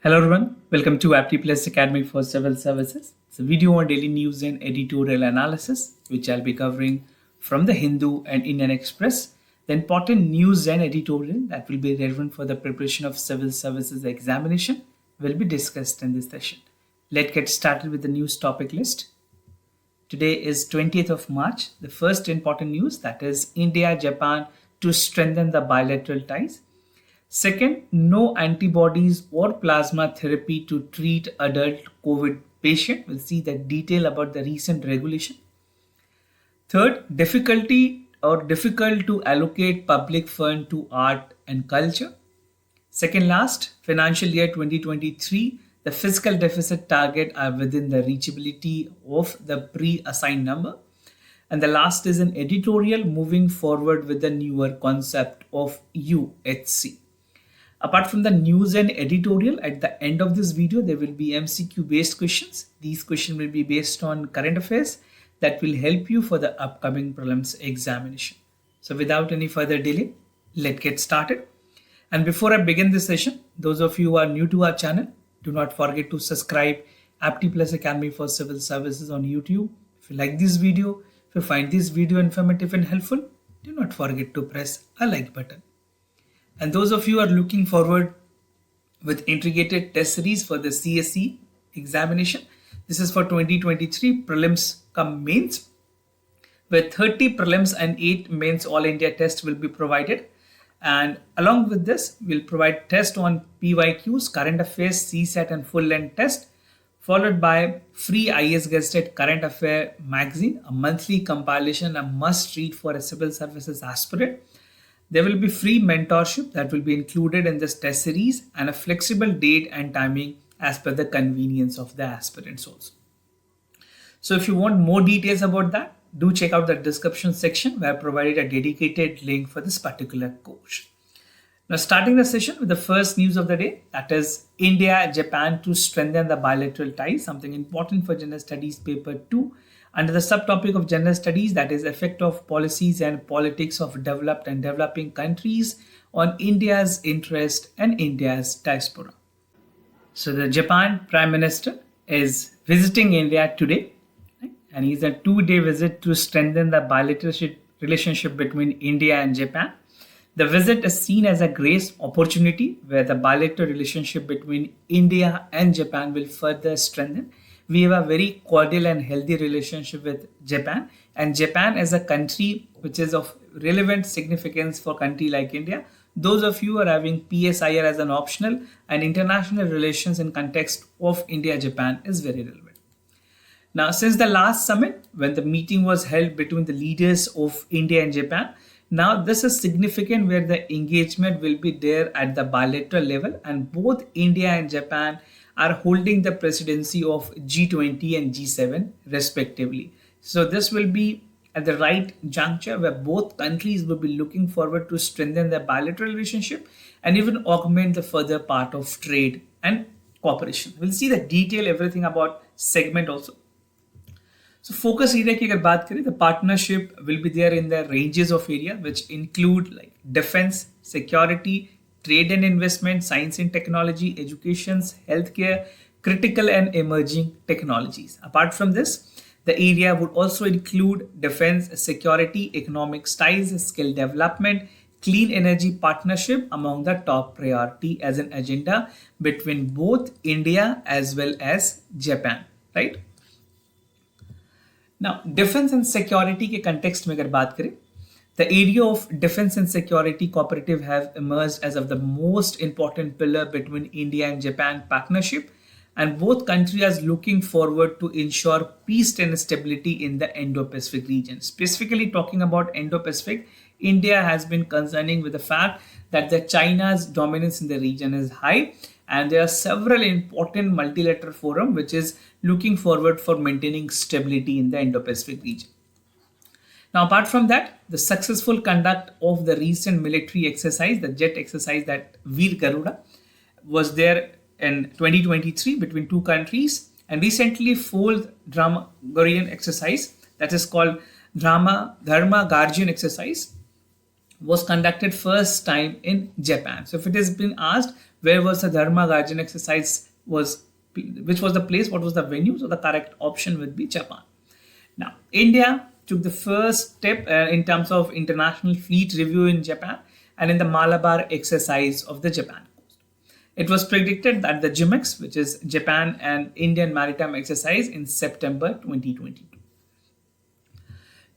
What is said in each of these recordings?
Hello everyone, welcome to Apti Plus Academy for Civil Services. It's a video on daily news and editorial analysis, which I'll be covering from the Hindu and Indian Express. The important news and editorial that will be relevant for the preparation of civil services examination will be discussed in this session. Let's get started with the news topic list. Today is 20th of March. The first important news, that is India-Japan to strengthen the bilateral ties. Second, no antibodies or plasma therapy to treat adult COVID patient. We'll see the detail about the recent regulation. Third, difficult to allocate public fund to art and culture. Second last, financial year 2023, the fiscal deficit target are within the reachability of the pre-assigned number. And the last is an editorial moving forward with the newer concept of UHC. Apart from the news and editorial, at the end of this video, there will be MCQ based questions. These questions will be based on current affairs that will help you for the upcoming prelims examination. So without any further delay, let's get started. And before I begin this session, those of you who are new to our channel, do not forget to subscribe Apti Plus Academy for Civil Services on YouTube. If you like this video, if you find this video informative and helpful, do not forget to press a like button. And those of you who are looking forward with integrated test series for the CSE examination, this is for 2023 prelims cum mains, where 30 prelims and 8 mains all India test will be provided. And along with this, we'll provide test on PYQs, current affairs, CSAT and full length test, followed by free IS Gazetted current affair magazine, a monthly compilation, a must read for a civil services aspirant. There will be free mentorship that will be included in this test series and a flexible date and timing as per the convenience of the aspirants also. So if you want more details about that, do check out the description section where I provided a dedicated link for this particular course. Now starting the session with the first news of the day, that is India-Japan to strengthen the bilateral ties, something important for General Studies paper 2. Under the subtopic of general studies, that is effect of policies and politics of developed and developing countries on India's interest and India's diaspora. So the Japan Prime Minister is visiting India today, right? And he's a 2-day visit to strengthen the bilateral relationship between India and Japan. The visit is seen as a great opportunity where the bilateral relationship between India and Japan will further strengthen. We have a very cordial and healthy relationship with Japan, and Japan as a country which is of relevant significance for a country like India. Those of you who are having PSIR as an optional and international relations in context of India-Japan is very relevant. Now, since the last summit, when the meeting was held between the leaders of India and Japan, now this is significant where the engagement will be there at the bilateral level, and both India and Japan are holding the presidency of G20 and G7 respectively. So this will be at the right juncture where both countries will be looking forward to strengthen their bilateral relationship and even augment the further part of trade and cooperation. We'll see the detail everything about segment also. So focus area की अगर बात करें, the partnership will be there in the ranges of area which include like defense, security, trade and investment, science and technology, education, healthcare, critical and emerging technologies. Apart from this, the area would also include defense, security, economic ties, skill development, clean energy partnership among the top priority as an agenda between both India as well as Japan, right? Now, defense and security के context में अगर बात करें, the area of defense and security cooperative have emerged as of the most important pillar between India and Japan partnership, and both countries are looking forward to ensure peace and stability in the Indo-Pacific region. Specifically talking about Indo-Pacific, India has been concerning with the fact that China's dominance in the region is high, and there are several important multilateral forums which is looking forward for maintaining stability in the Indo-Pacific region. Now, apart from that, the successful conduct of the recent military exercise, the jet exercise that Veer Garuda was there in 2023 between two countries, and recently fourth Dharma exercise that is called Dharma Guardian exercise was conducted first time in Japan. So if it has been asked where was the Dharma Guardian exercise was, which was the place, what was the venue, so the correct option would be Japan. Now, India took the first step in terms of international fleet review in Japan and in the Malabar exercise of the Japan coast. It was predicted that the JIMEX, which is Japan and Indian Maritime Exercise, in September 2022.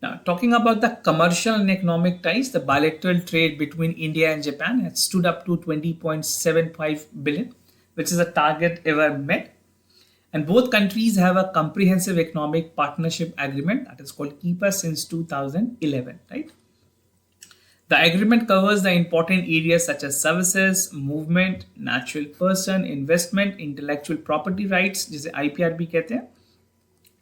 Now, talking about the commercial and economic ties, the bilateral trade between India and Japan had stood up to 20.75 billion, which is a target ever met. And both countries have a comprehensive economic partnership agreement that is called KEPA since 2011, right? The agreement covers the important areas such as services, movement, natural person, investment, intellectual property rights, जिसे IPRB कहते हैं,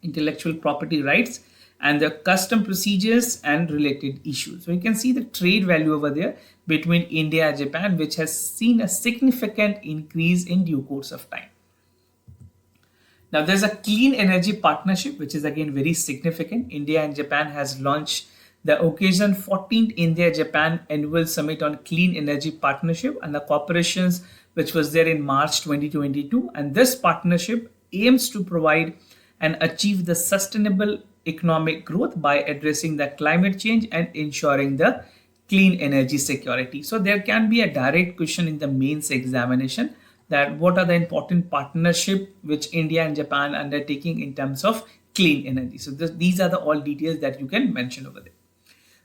intellectual property rights, and the custom procedures and related issues. So you can see the trade value over there between India and Japan, which has seen a significant increase in due course of time. Now there's a clean energy partnership, which is again very significant. India and Japan has launched the occasion 14th India-Japan Annual Summit on Clean Energy Partnership and the cooperations, which was there in March 2022. And this partnership aims to provide and achieve the sustainable economic growth by addressing the climate change and ensuring the clean energy security. So there can be a direct question in the mains examination that what are the important partnership which India and Japan are undertaking in terms of clean energy. So these are the all details that you can mention over there.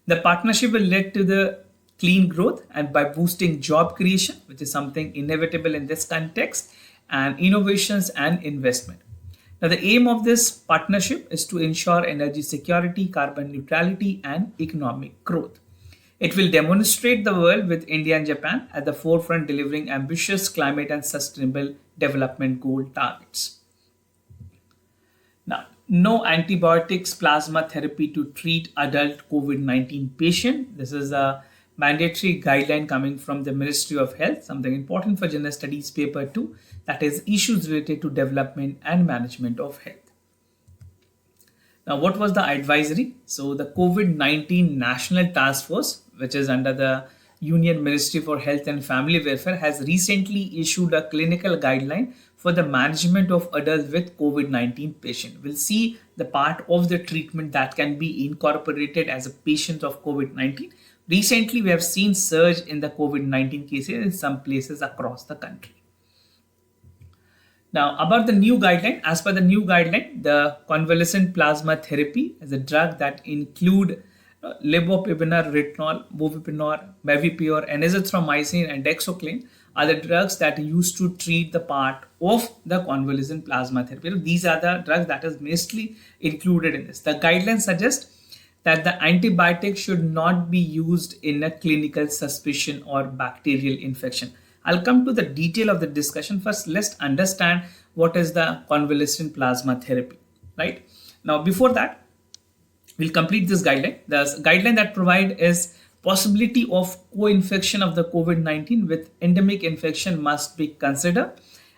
The partnership will lead to the clean growth and by boosting job creation, which is something inevitable in this context, and innovations and investment. Now, the aim of this partnership is to ensure energy security, carbon neutrality, and economic growth. It will demonstrate the world with India and Japan at the forefront delivering ambitious climate and sustainable development goal targets. Now, no antibiotics plasma therapy to treat adult COVID-19 patient. This is a mandatory guideline coming from the Ministry of Health, something important for General Studies paper 2, that is issues related to development and management of health. Now, what was the advisory? So the COVID-19 National Task Force, which is under the Union Ministry for Health and Family Welfare, has recently issued a clinical guideline for the management of adults with COVID-19 patient. We'll see the part of the treatment that can be incorporated as a patient of COVID-19. Recently, we have seen surge in the COVID-19 cases in some places across the country. Now, about the new guideline, as per the new guideline, the convalescent plasma therapy is a drug that include levopiravir, retinol, mavipure, and azithromycin and dexoclaim are the drugs that are used to treat the part of the convalescent plasma therapy. These are the drugs that is mostly included in this. The guidelines suggest that the antibiotic should not be used in a clinical suspicion or bacterial infection. I'll come to the detail of the discussion. First, let's understand what is the convalescent plasma therapy, right? Now, before that, we'll complete this guideline. The guideline that provide is possibility of co-infection of the COVID-19 with endemic infection must be considered,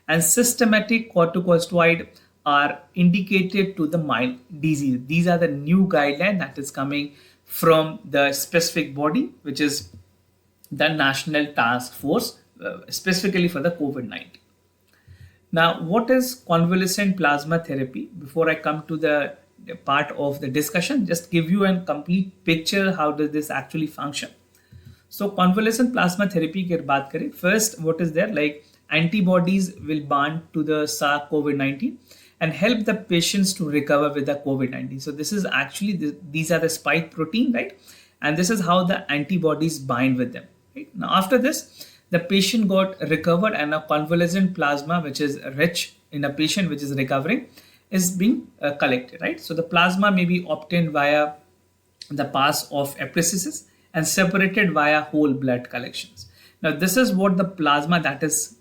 and systematic corticosteroid are indicated to the mild disease. These are the new guideline that is coming from the specific body, which is the National Task Force, specifically for the COVID-19. Now, what is convalescent plasma therapy? Before I come to the part of the discussion, just give you a complete picture how does this actually function. So convalescent plasma therapy की बात करें, first what is there, like antibodies will bind to the SARS-CoV-19 and help the patients to recover with the COVID-19. So this is actually, these are the spike protein, right? And this is how the antibodies bind with them. Right? Now after this, the patient got recovered and a convalescent plasma, which is rich in a patient which is recovering, is being collected, right? So the plasma may be obtained via the pass of apheresis and separated via whole blood collections. Now this is what the plasma that is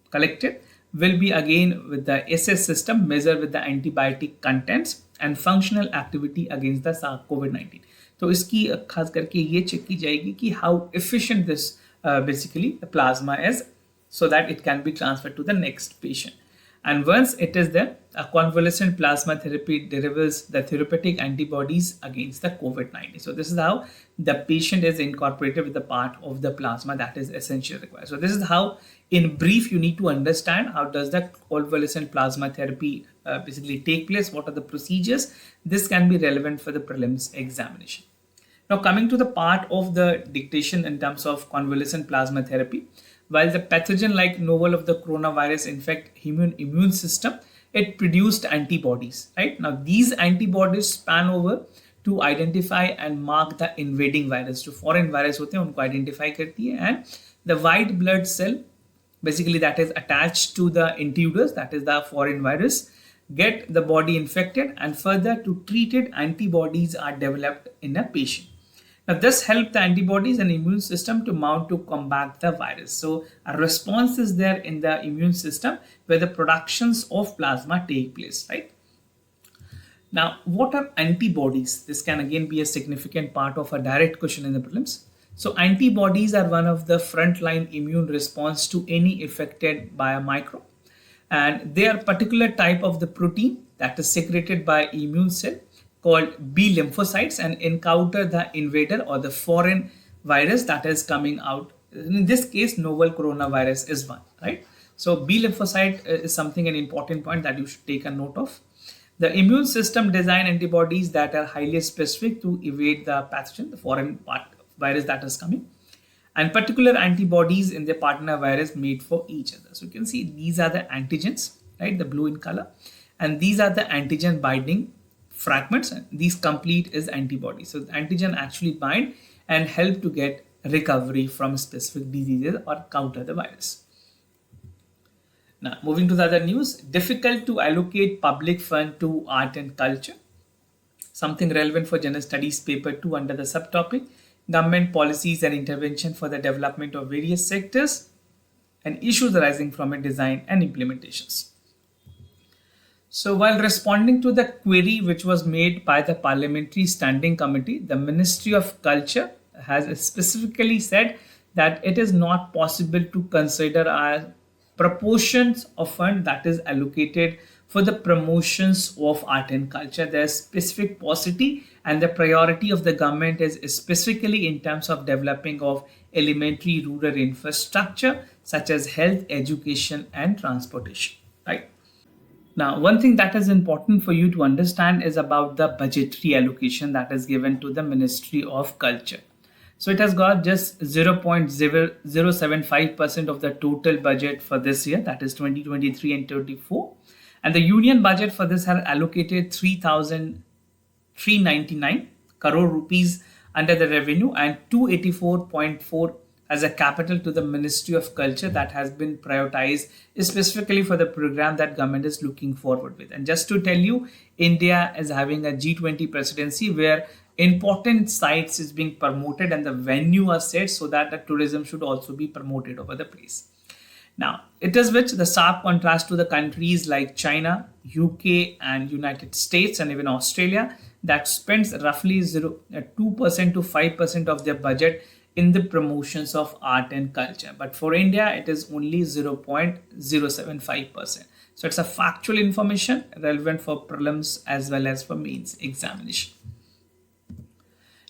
collected will be again with the SS system measured with the antibiotic contents and functional activity against the SARS-CoV-19. तो इसकी खास करके ये check की जाएगी कि how efficient this basically the plasma is, so that it can be transferred to the next patient. And once it is there, a convalescent plasma therapy delivers the therapeutic antibodies against the COVID-19. So this is how the patient is incorporated with the part of the plasma that is essentially required. So this is how, in brief, you need to understand how does the convalescent plasma therapy basically take place, what are the procedures. This can be relevant for the prelims examination. Now coming to the part of the dictation in terms of convalescent plasma therapy, while the pathogen like novel of the coronavirus infect immune system, it produced antibodies, right? Now these antibodies span over to identify and mark the invading virus. जो foreign virus होते हैं उनको identify करती है, and the white blood cell basically that is attached to the intruders, that is the foreign virus, get the body infected, and further to treat it, antibodies are developed in a patient. Now, this helps the antibodies and immune system to mount to combat the virus. So, a response is there in the immune system where the productions of plasma take place, right? Now, what are antibodies? This can again be a significant part of a direct question in the prelims. So, antibodies are one of the frontline immune response to any affected by a microbe, and they are a particular type of the protein that is secreted by immune cell called B lymphocytes and encounter the invader or the foreign virus that is coming out. In this case, novel coronavirus is one, right? So B lymphocyte is something, an important point that you should take a note of. The immune system design antibodies that are highly specific to evade the pathogen, the foreign virus that is coming, and particular antibodies in the partner virus made for each other. So you can see these are the antigens, right? The blue in color, and these are the antigen binding fragments, and these complete is antibodies. So the antigen actually bind and help to get recovery from specific diseases or counter the virus. Now moving to the other news, difficult to allocate public fund to art and culture. Something relevant for general studies paper 2 under the subtopic, government policies and intervention for the development of various sectors and issues arising from a design and implementations. So while responding to the query which was made by the Parliamentary Standing Committee, the Ministry of Culture has specifically said that it is not possible to consider a proportions of fund that is allocated for the promotions of art and culture. There is specific paucity, and the priority of the government is specifically in terms of developing of elementary rural infrastructure such as health, education and transportation, right? Now, one thing that is important for you to understand is about the budgetary allocation that is given to the Ministry of Culture. So it has got just 0.0075% of the total budget for this year, that is 2023 and 24. And the union budget for this has allocated 3,399 crore rupees under the revenue and 284.4 as a capital to the Ministry of Culture that has been prioritized specifically for the program that government is looking forward with. And just to tell you, India is having a G20 presidency where important sites is being promoted and the venue are set so that the tourism should also be promoted over the place. Now, it is with the sharp contrast to the countries like China, UK and United States and even Australia that spends roughly 2% to 5% of their budget in the promotions of art and culture. But for India, it is only 0.075%. So it's a factual information relevant for prelims as well as for mains examination.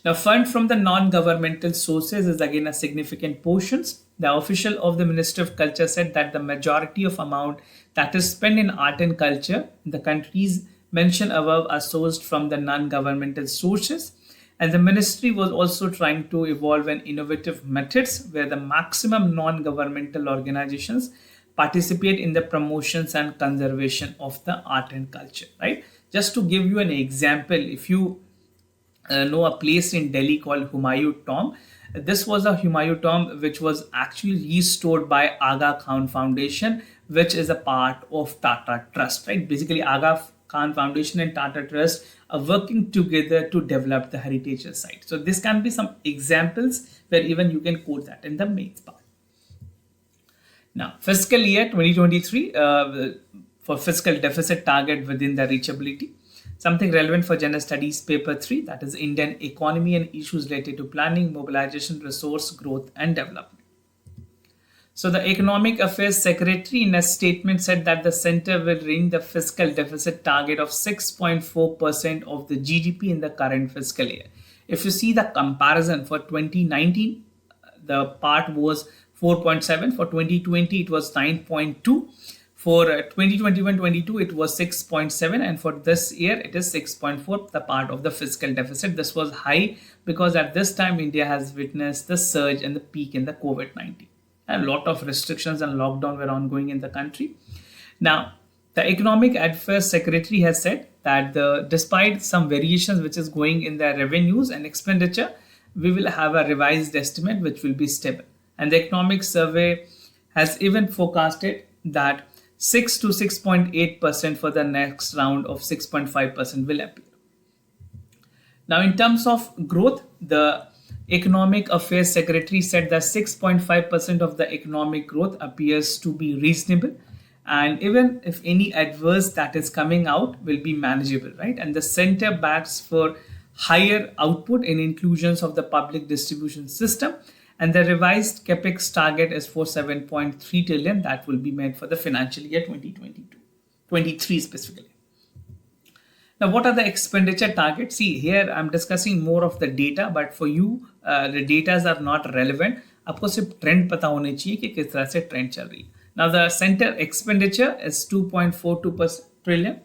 Now, fund from the non-governmental sources is again a significant portion. The official of the Ministry of Culture said that the majority of amount that is spent in art and culture in the countries mentioned above are sourced from the non-governmental sources. And the ministry was also trying to evolve an innovative methods where the maximum non-governmental organizations participate in the promotions and conservation of the art and culture, right? Just to give you an example, if you know a place in Delhi called Humayun Tomb, this was a Humayun Tomb which was actually restored by Aga Khan Foundation, which is a part of Tata Trust, right? Basically, Aga Khan Foundation and Tata Trust are working together to develop the heritage site. So this can be some examples where even you can quote that in the mains part. Now, fiscal year 2023 for fiscal deficit target within the reachability. Something relevant for General Studies Paper 3, that is Indian economy and issues related to planning, mobilization, resource growth and development. So the Economic Affairs Secretary in a statement said that the center will reach the fiscal deficit target of 6.4% of the GDP in the current fiscal year. If you see the comparison for 2019, the part was 4.7. For 2020, it was 9.2. For 2021-22, it was 6.7, and for this year, it is 6.4, the part of the fiscal deficit. This was high because at this time, India has witnessed the surge and the peak in the COVID-19. A lot of restrictions and lockdown were ongoing in the country. Now, the Economic Affairs Secretary has said that despite some variations which is going in the revenues and expenditure, we will have a revised estimate which will be stable. And the Economic Survey has even forecasted that 6 to 6.8% for the next round of 6.5% will appear. Now, in terms of growth, the Economic Affairs Secretary said that 6.5% of the economic growth appears to be reasonable. And even if any adverse that is coming out will be manageable, right? And the center backs for higher output in inclusions of the public distribution system. And the revised capex target is for 7.3 trillion that will be made for the financial year 2022-23 specifically. Now, what are the expenditure targets? See, here I'm discussing more of the data, but for you, the data are not relevant. आपको सिर्फ trend पता होने चाहिए कि किस तरह से trend चल रही है. Now, the center expenditure is 2.42 trillion,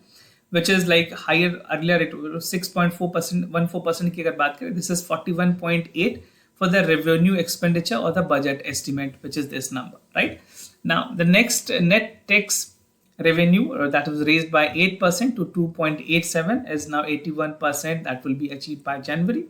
which is like higher. Earlier it was 6.4%, 14% की अगर बात करें, this is 41.8 for the revenue expenditure or the budget estimate, which is this number, right? Now, the next net tax revenue that was raised by 8% to 2.87 is now 81% that will be achieved by January.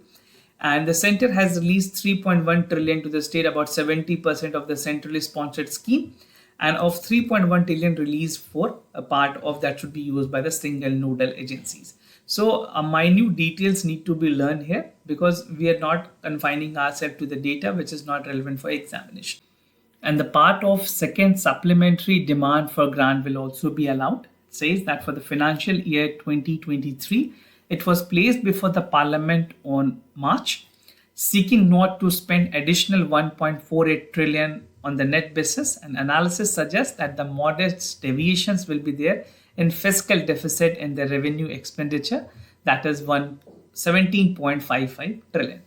And the center has released 3.1 trillion to the state, about 70% of the centrally sponsored scheme, and of 3.1 trillion released for a part of that should be used by the single nodal agencies. So minute details need to be learned here because we are not confining ourselves to the data which is not relevant for examination. And the part of second supplementary demand for grant will also be allowed. It says that for the financial year 2023, it was placed before the Parliament on March, seeking not to spend additional 1.48 trillion on the net basis. And analysis suggests that the modest deviations will be there in fiscal deficit and the revenue expenditure, that is 17.55 trillion.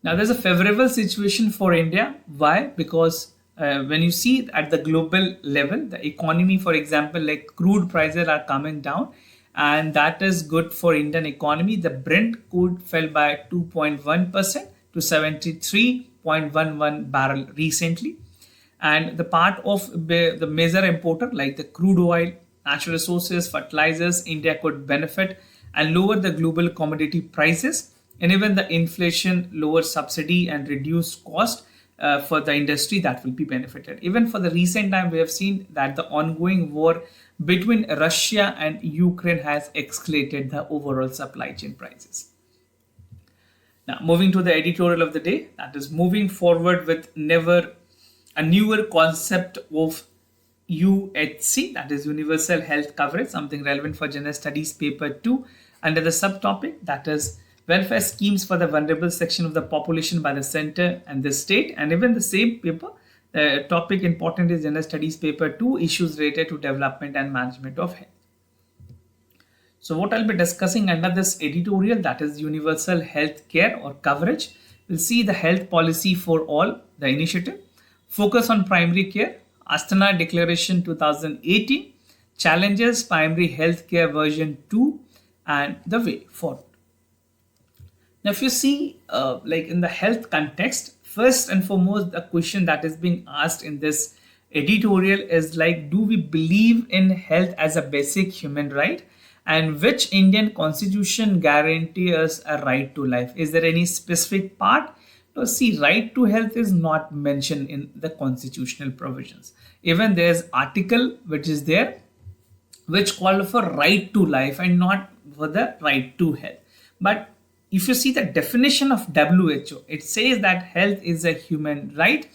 Now, there's a favorable situation for India. Why? Because when you see at the global level, the economy, for example, like crude prices are coming down, and that is good for Indian economy. The Brent crude fell by 2.1% to 73.11 barrel recently. And the part of the major importer like the crude oil, natural resources, fertilizers, India could benefit and lower the global commodity prices. And even the inflation, lower subsidy and reduced cost for the industry that will be benefited. Even for the recent time, we have seen that the ongoing war between Russia and Ukraine has escalated the overall supply chain prices. Now, moving to the editorial of the day, that is moving forward with a newer concept of UHC, that is Universal Health Coverage, something relevant for General Studies Paper 2 under the subtopic, that is welfare schemes for the vulnerable section of the population by the center and the state. And even the same paper, the topic important is General Studies Paper 2, issues related to development and management of health. So what I'll be discussing under this editorial, that is Universal Health Care or Coverage, we'll see the Health Policy for All, the initiative, focus on primary care, Astana Declaration 2018, challenges primary health care version 2, and the way forward. Now, if you see, like in the health context, first and foremost, the question that is being asked in this editorial is like, do we believe in health as a basic human right? And which Indian constitution guarantees us a right to life? Is there any specific part? No, see, right to health is not mentioned in the constitutional provisions. Even there is article which is there, which call for right to life and not for the right to health. But if you see the definition of WHO, it says that health is a human right,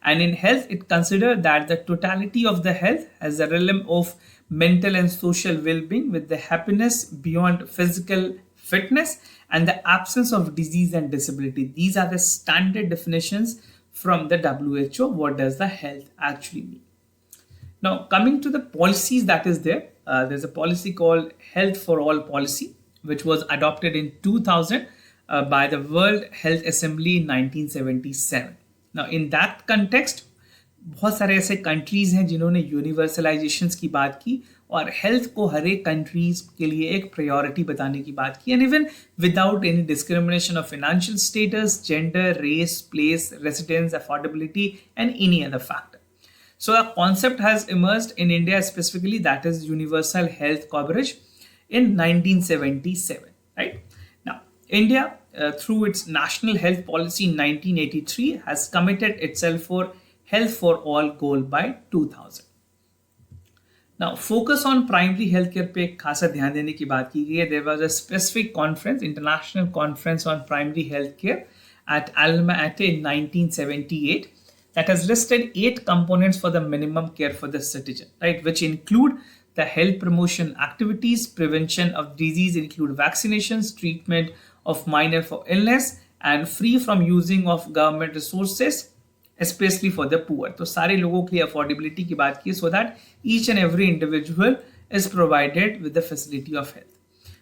and in health it considers that the totality of the health has a realm of mental and social well-being with the happiness beyond physical fitness and the absence of disease and disability. These are the standard definitions from the WHO. What does the health actually mean? Now, coming to the policies that is there, there's a policy called Health for All policy, which was adopted in 2000 by the World Health Assembly in 1977. Now, in that context, बहुत सारे ऐसे countries हैं जिन्होंने यूनिवर्सलाइजेशंस की बात की और health को हर एक कंट्रीज के लिए एक प्रायोरिटी बताने की बात की, and even without any discrimination of financial status, gender, race, place, residence, affordability and any other factor. So a concept has emerged in India specifically, that is universal health coverage in 1977, right? Now, India, through its national health policy in 1983, has committed itself for health for all goal by 2000. Now, focus on primary healthcare पे खासा ध्यान देने की बात की गई है. There was a specific conference, international conference on primary healthcare at alumni in 1978. That has listed 8 components for the minimum care for the citizen, right? Which include the health promotion activities, prevention of disease, include vaccinations, treatment of minor for illness, and free from using of government resources, especially for the poor. तो सारे लोगों के लिए affordability की बात की, so that each and every individual is provided with the facility of health.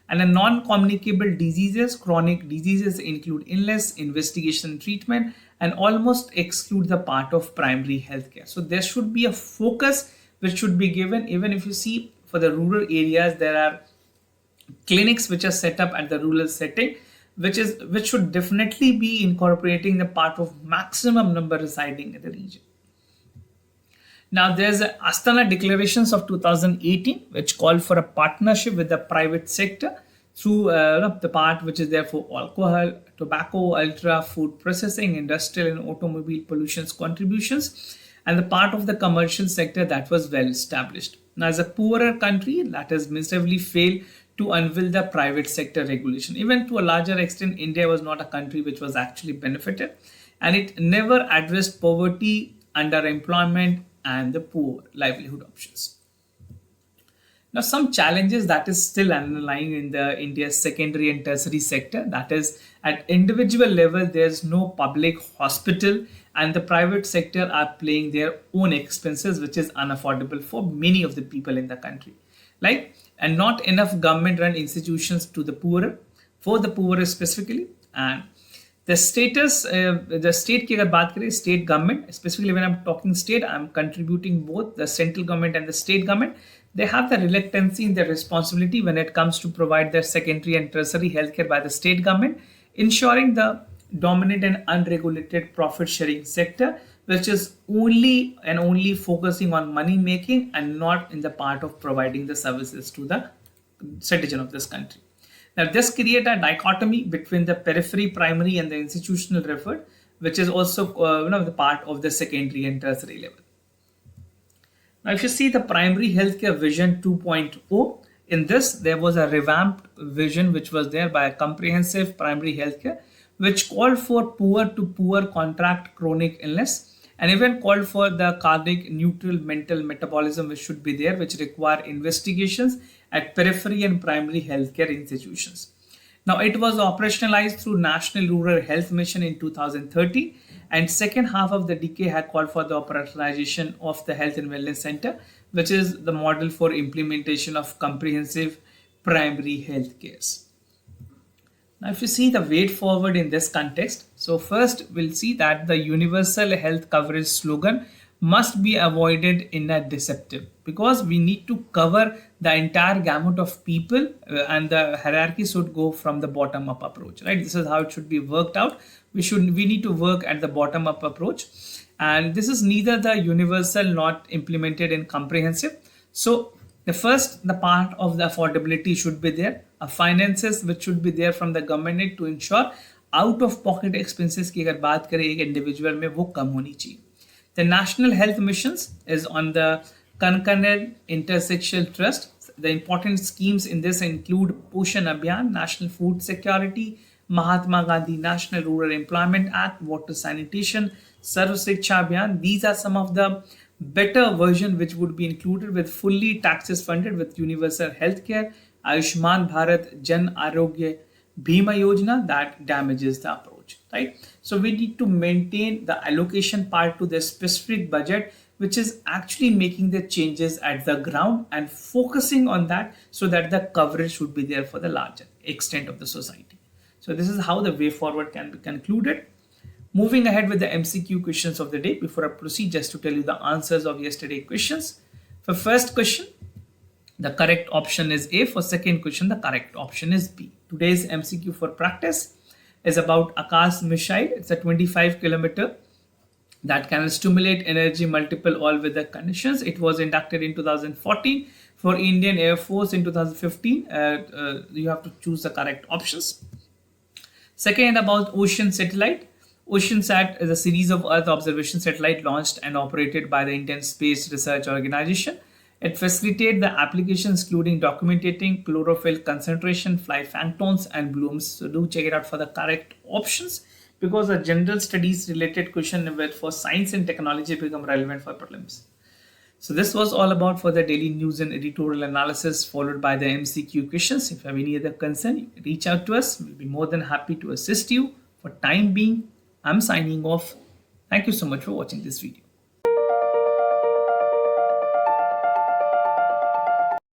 And the non-communicable diseases, chronic diseases include illness, investigation, treatment, and almost exclude the part of primary healthcare. So there should be a focus which should be given. Even if you see for the rural areas, there are clinics which are set up at the rural setting, which should definitely be incorporating the part of maximum number residing in the region. Now, there's Astana declarations of 2018, which call for a partnership with the private sector through the part which is there for alcohol, tobacco, ultra, food processing, industrial and automobile pollutions contributions, and the part of the commercial sector that was well established. Now, as a poorer country, that has miserably failed to unveil the private sector regulation. Even to a larger extent, India was not a country which was actually benefited, and it never addressed poverty, underemployment, and the poor livelihood options. Now, some challenges that is still underlying in the India's secondary and tertiary sector, that is at individual level, there's no public hospital, and the private sector are paying their own expenses, which is unaffordable for many of the people in the country. Like, and not enough government run institutions to the poorer, for the poorer specifically, and the status, the state की अगर बात करें, state government, specifically when I'm talking state, I'm contributing both the central government and the state government. They have the reluctancy in their responsibility when it comes to provide their secondary and tertiary healthcare by the state government, ensuring the dominant and unregulated profit sharing sector, which is only focusing on money making and not in the part of providing the services to the citizen of this country. Now, this creates a dichotomy between the periphery, primary, and the institutional referred, which is also the part of the secondary and tertiary level. Now, if you see the primary healthcare vision 2.0, in this there was a revamped vision which was there by a comprehensive primary healthcare, which called for poor to poor contract chronic illness, and even called for the cardiac neutral mental metabolism which should be there, which require investigations at periphery and primary healthcare institutions. Now, it was operationalized through National Rural Health Mission in 2013, and second half of the decade had called for the operationalization of the Health and Wellness Center, which is the model for implementation of comprehensive primary health care. Now, if you see the way forward in this context, so first we'll see that the universal health coverage slogan must be avoided in a deceptive, because we need to cover the entire gamut of people and the hierarchy should go from the bottom up approach, right? This is how it should be worked out. We need to work at the bottom up approach, and this is neither the universal not implemented in comprehensive. So the part of the affordability should be there, finances which should be there from the government to ensure out of pocket expenses की अगर बात करें एक individual में वो कम होनी चाहिए. The National Health Missions is on the concurrent intersectional trust. The important schemes in this include Poshan Abhiyan, National Food Security, Mahatma Gandhi National Rural Employment Act, Water Sanitation, Sarv Shiksha Abhiyan. These are some of the better version which would be included with fully taxes funded with universal healthcare, Ayushman Bharat, Jan Arogya Bhima Yojana that damages the approach, right? So we need to maintain the allocation part to the specific budget, which is actually making the changes at the ground and focusing on that so that the coverage would be there for the larger extent of the society. So this is how the way forward can be concluded. Moving ahead with the MCQ questions of the day, before I proceed, just to tell you the answers of yesterday's questions. For first question, the correct option is A. For second question, the correct option is B. Today's MCQ for practice is about Akash missile. It's a 25-kilometer that can stimulate energy multiple all weather conditions. It was inducted in 2014 for Indian Air Force in 2015. You have to choose the correct options. Second, about Ocean Satellite. OceanSat is a series of Earth observation satellite launched and operated by the Indian Space Research Organization. It facilitates the applications including documenting chlorophyll concentration, fly planktons, and blooms. So do check it out for the correct options, because the general studies related question for science and technology become relevant for prelims. So this was all about for the daily news and editorial analysis, followed by the MCQ questions. If you have any other concern, reach out to us. We'll be more than happy to assist you. For time being, I'm signing off. Thank you so much for watching this video.